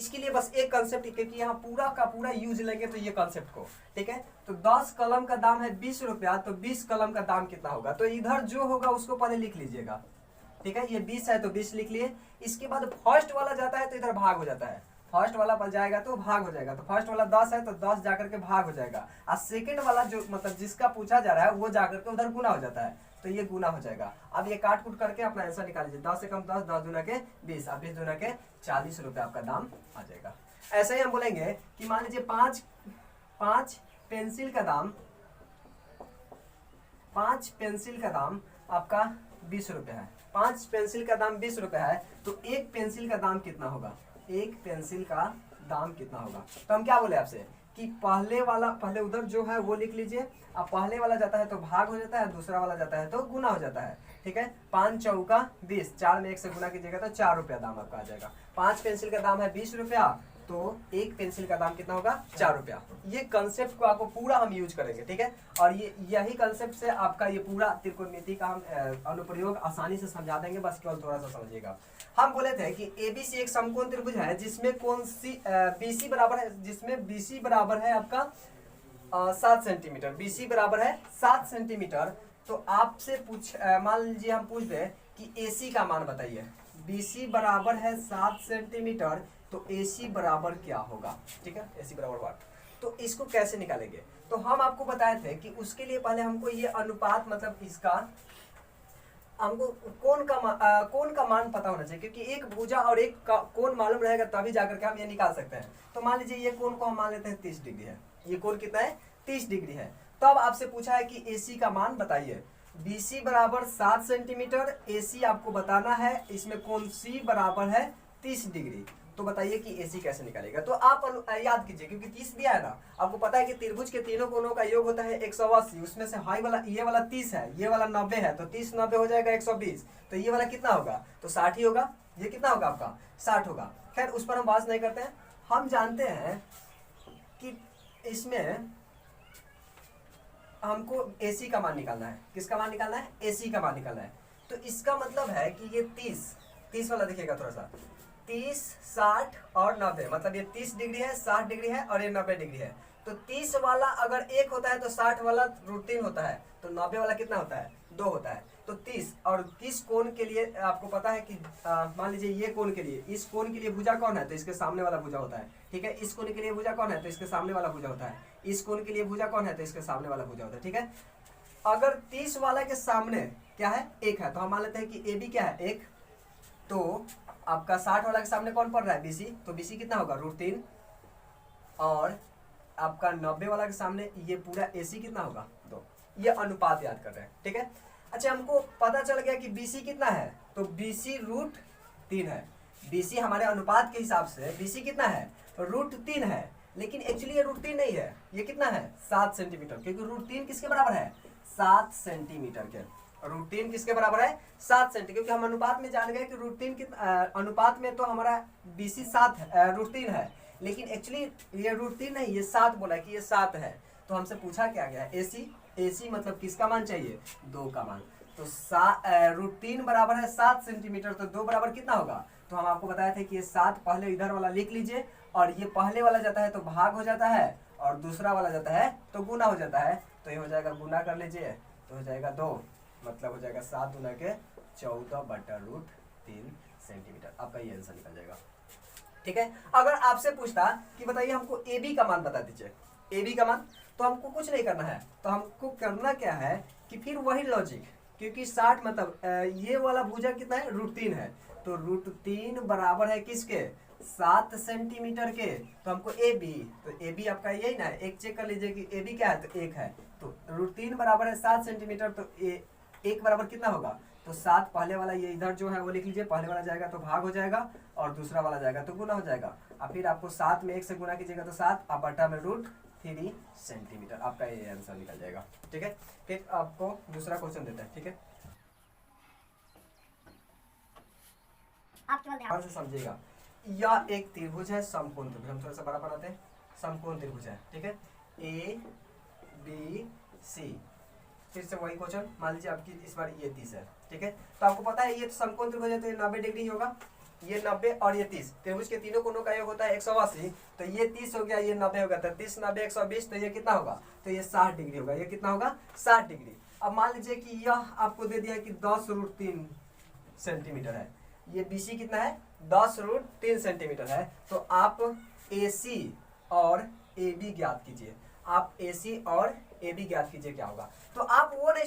इसके लिए बस एक कंसेप्ट, क्योंकि यहाँ पूरा का पूरा यूज लेंगे तो ये कंसेप्ट को, ठीक है। तो 10 कलम का दाम है 20 रुपया, तो 20 कलम का दाम कितना होगा, तो इधर जो होगा उसको पहले लिख लीजिएगा, ठीक है। ये 20 है तो 20 लिख लिए। इसके बाद फर्स्ट वाला जाता है तो इधर भाग हो जाता है, फर्स्ट वाला पर जाएगा तो भाग हो जाएगा, तो फर्स्ट वाला 10 है तो 10 जाकर के भाग हो जाएगा, और सेकंड वाला जो मतलब जिसका पूछा जा रहा है वो जाकर के उधर गुना हो जाता है, तो ये गुना हो जाएगा। अब ये काट कूट करके अपना आंसर निकाल लीजिए, 10 से कम 10, 10 दूना के 20, अब 20 दूना के 40 रुपये आपका दाम आ जाएगा। ऐसे ही हम बोलेंगे कि मान लीजिए पांच पेंसिल का दाम, 5 पेंसिल का दाम आपका 20 रुपये है, 5 पेंसिल का दाम 20 रुपये है, तो एक पेंसिल का दाम कितना होगा, एक पेंसिल का दाम कितना होगा। तो हम क्या बोले आपसे कि पहले उधर जो है वो लिख लीजिए, अब पहले वाला जाता है तो भाग हो जाता है, दूसरा वाला जाता है तो गुना हो जाता है, ठीक है। 5 चौका 20, 4 में 1 से गुना कीजिएगा तो 4 रुपया दाम आपका आ जाएगा। 5 पेंसिल का दाम है 20 रुपया, तो एक पेंसिल का दाम कितना होगा, 4 रुपया। ये कंसेप्ट को आपको पूरा हम यूज करेंगे, ठीक है। और ये यही कंसेप्ट से आपका ये पूरा त्रिकोणमिति का हम अनुप्रयोग आसानी से समझा देंगे, बस केवल थोड़ा सा समझिएगा। हम बोले थे कि एबीसी एक समकोण त्रिभुज है जिसमें कौन सी बीसी बराबर है, जिसमें बीसी बराबर है आपका 7 सेंटीमीटर, बीसी बराबर है 7 सेंटीमीटर। तो आपसे मान लीजिए हम पूछ रहे कि एसी का मान बताइए, बीसी बराबर है 7 सेंटीमीटर, तो एसी बराबर क्या होगा, ठीक है, एसी बराबर वाट। तो इसको कैसे निकालेंगे, तो हम आपको बताए थे कि उसके लिए पहले हमको ये अनुपात मतलब इसका हमको कोण का मान पता होना चाहिए, क्योंकि एक भुजा और एक कोण मालूम रहेगा तभी जाकर के हम ये निकाल सकते हैं। तो मान लीजिए ये कोण को हम मान लेते हैं 30 डिग्री है, ये कोण कितना है 30 डिग्री है। तो अब आपसे पूछा है कि एसी का मान बताइए, बीसी बराबर 7 सेंटीमीटर, एसी आपको बताना है, इसमें कोण सी बराबर है 30 डिग्री। तो बताइए कि एसी कैसे निकालेगा। तो आप याद कीजिए, क्योंकि 30 दिया है ना, आपको पता है कि त्रिभुज के तीनों कोणों का योग होता है 180, उसमें से हाई वाला ये वाला 30 है, ये वाला 90 है, तो 30 90 हो जाएगा 120, तो ये वाला कितना होगा, तो 60 ही होगा। ये कितना होगा आपका 60 होगा। खैर उस पर हम बात नहीं करते हैं, हम जानते हैं कि इसमें हमको एसी का मान निकालना है। किसका मान निकालना है, एसी का मान निकालना है। तो इसका मतलब है कि ये 30 वाला देखिएगा थोड़ा सा, 30 60 और 90, मतलब ये 30 डिग्री है, 60 डिग्री है और ये 90 डिग्री है। तो 30 वाला अगर 1 होता है तो 60 वाला √3 होता है, तो 90 वाला कितना होता है 2 होता है। तो 30 और किस कोण के लिए आपको पता है कि मान लीजिए ये कोण के लिए, इस कोण के लिए भुजा कौन है, तो इसके सामने वाला भुजा होता है, ठीक है। इस कोण के लिए भुजा कौन है, तो इसके सामने वाला भुजा होता है। इस कोण के लिए भुजा कौन है, तो इसके सामने वाला भुजा होता है, ठीक है। अगर 30 वाला के सामने क्या है 1 है, तो हम मान लेते हैं कि ए बी क्या है 1, तो आपका 60 वाला के सामने कौन पड़ रहा है बीसी, तो बीसी कितना होगा √3, और आपका 90 वाला के सामने ये पूरा एसी कितना होगा 2। ये अनुपात याद कर रहे हैं, ठीक है। अच्छा हमको पता चल गया कि बीसी कितना है, तो बीसी √3 है। बीसी हमारे अनुपात के हिसाब से बीसी कितना है √3 है, लेकिन एक्चुअली ये √3 नहीं है, ये कितना है 7 सेंटीमीटर, क्योंकि √3 किसके बराबर है 7 सेंटीमीटर के, √3 किसके बराबर है 7 सेंटी, क्योंकि हम अनुपात में जान गए कि √3 के अनुपात में तो हमारा बीसी 7 √3 है, लेकिन एक्चुअली ये √3 नहीं, ये 7 बोला है कि ये 7 है। तो हमसे पूछा क्या गया एसी, एसी मतलब किसका मान चाहिए 2 का मान। तो √3 बराबर है 7 सेंटीमीटर, तो 2 बराबर कितना होगा, तो हम आपको बताए थे कि ये 7 पहले इधर वाला लिख लीजिए, और ये पहले वाला जाता है तो भाग हो जाता है, और दूसरा वाला जाता है तो गुना हो जाता है, तो ये हो जाएगा गुना कर लीजिए, तो हो जाएगा 2, मतलब हो जाएगा 7 गुना के 14/√3 सेंटीमीटर। आपका ये आंसर निकल जाएगा, ठीक है। अगर आपसे पूछता कि बताइए हमको ए बी का मान बता दीजिए, ए बी का मान, तो हमको कुछ नहीं करना है, तो हमको करना क्या है कि फिर वही लॉजिक, क्योंकि 60 मतलब ये वाला भुजा कितना है √3 है, तो √3 बराबर है किसके 7 सेंटीमीटर के। तो हमको ए बी, तो ए बी आपका यही ना है, एक चेक कर लीजिए कि ए बी क्या है, तो 1 है, तो √3 बराबर है 7 सेंटीमीटर, तो एक बराबर कितना होगा, तो 7 पहले वाला ये इधर जो है वो लिख लीजिए, पहले वाला जाएगा तो भाग हो जाएगा, और दूसरा वाला जाएगा तो गुना हो जाएगा, और फिर आपको 7 में 1 से गुना कीजिएगा तो 7, आप बटा में √3 सेंटीमीटर, आपका ये आंसर निकल जाएगा, ठीक है। फिर आपको दूसरा क्वेश्चन देते हैं, ठीक है, ध्यान से समझिएगा। यह एक त्रिभुज है समकोण त्रिभुज, हम थोड़ा सा बड़ा बनाते हैं, समकोण त्रिभुज है, ठीक है, ए बी सी। फिर से वही क्वेश्चन, मान लीजिए आपकी इस बार ये 30 है, ठीक है। तो आपको पता है ये समकोण त्रिभुज है तो ये 90 डिग्री होगा, ये 90 और ये 30, त्रिभुज के तीनों कोनों का योग होता है 180, तो ये 30 हो गया, ये 90 हो गया, तो 30 90 120, तो ये कितना होगा, तो ये 60 डिग्री होगा। ये कितना होगा, 60 डिग्री। अब मान लीजिए कि यह आपको दे दिया कि 10√3 सेंटीमीटर है, ये BC कितना है, 10√3 सेंटीमीटर है। तो आप AC और AB ज्ञात कीजिए, आप AC और AB ज्ञात कीजिए क्या होगा। तो आप वो नहीं